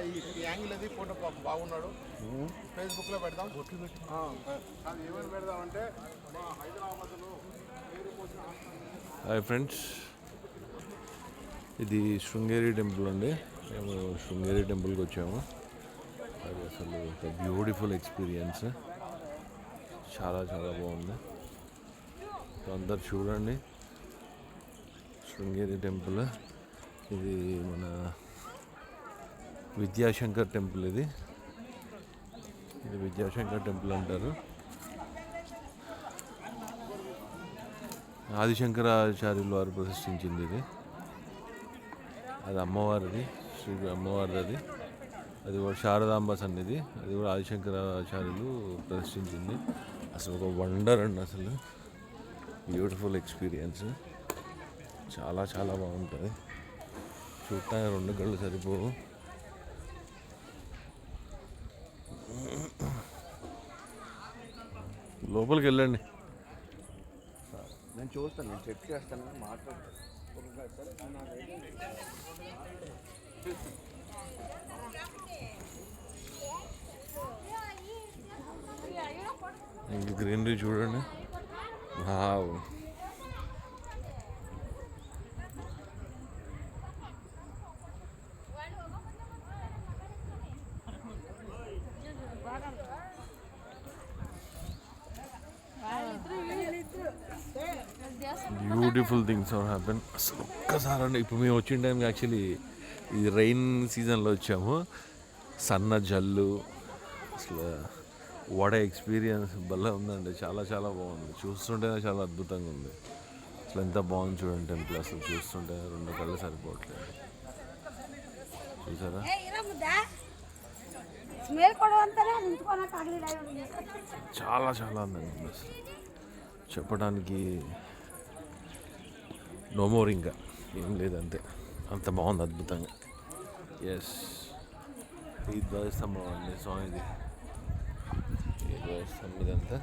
ఈ యాంగిల్ అది ఫోటో బాగున్నాడు, ఫేస్బుక్లో పెడదాం. అది ఏమైనా పెడదామంటే మా హైదరాబాద్లో పేరు కోసం. హాయ్ ఫ్రెండ్స్, ఇది శృంగేరి టెంపుల్ అండి. మేము శృంగేరి టెంపుల్కి వచ్చాము. అది అసలు ఒక బ్యూటిఫుల్ ఎక్స్పీరియన్స్, చాలా చాలా బాగుంది. అందరు చూడండి, శృంగేరి టెంపుల్. ఇది మన విద్యాశంకర్ టెంపుల్. ఇది విద్యాశంకర్ టెంపుల్ అంటారు. ఆదిశంకరాచార్యులు వారు ప్రతిష్ఠించింది ఇది. అది అమ్మవారిది, శ్రీ అమ్మవారిది. అది కూడా శారదాంబ సన్నిధి. అది కూడా ఆదిశంకరాచార్యులు ప్రతిష్ఠించింది. అసలు ఒక వండర్ అండి, అసలు బ్యూటిఫుల్ ఎక్స్పీరియన్స్. చాలా చాలా బాగుంటుంది. చూడటానికి 2 కళ్ళు సరిపోవు. లోపలికి వెళ్ళండి. నేను చూస్తాను, నేను చెక్ చేస్తాను, మాట్లాడతాను. ఇంక గ్రీనరీ చూడండి. Wow, beautiful things are happen. అసలు ఒక్కసారి అండి, ఇప్పుడు మేము వచ్చిన టైంకి యాక్చువల్లీ ఇది రైన్ సీజన్లో వచ్చాము. సన్న జల్లు, అసలు వాట్ ఎక్స్పీరియన్స్ భలే ఉందండి. చాలా చాలా బాగుంది. చూస్తుంటేనే చాలా అద్భుతంగా ఉంది. అసలు ఎంత బాగుంది చూడండి టెంపుల్. అసలు చూస్తుంటే 2 కళ్ళు సరిపోవట్లేదు. చూసారా? చాలా చాలా ఉందండి. అసలు చెప్పడానికి నో మోర్, ఇంకా ఏం లేదంతే. అంత బాగుంది, అద్భుతంగా. ఎస్, ఈ ధ్వజస్తంభం అండి స్వామిది. ఈ ధ్వజస్తంభం ఇదంతా.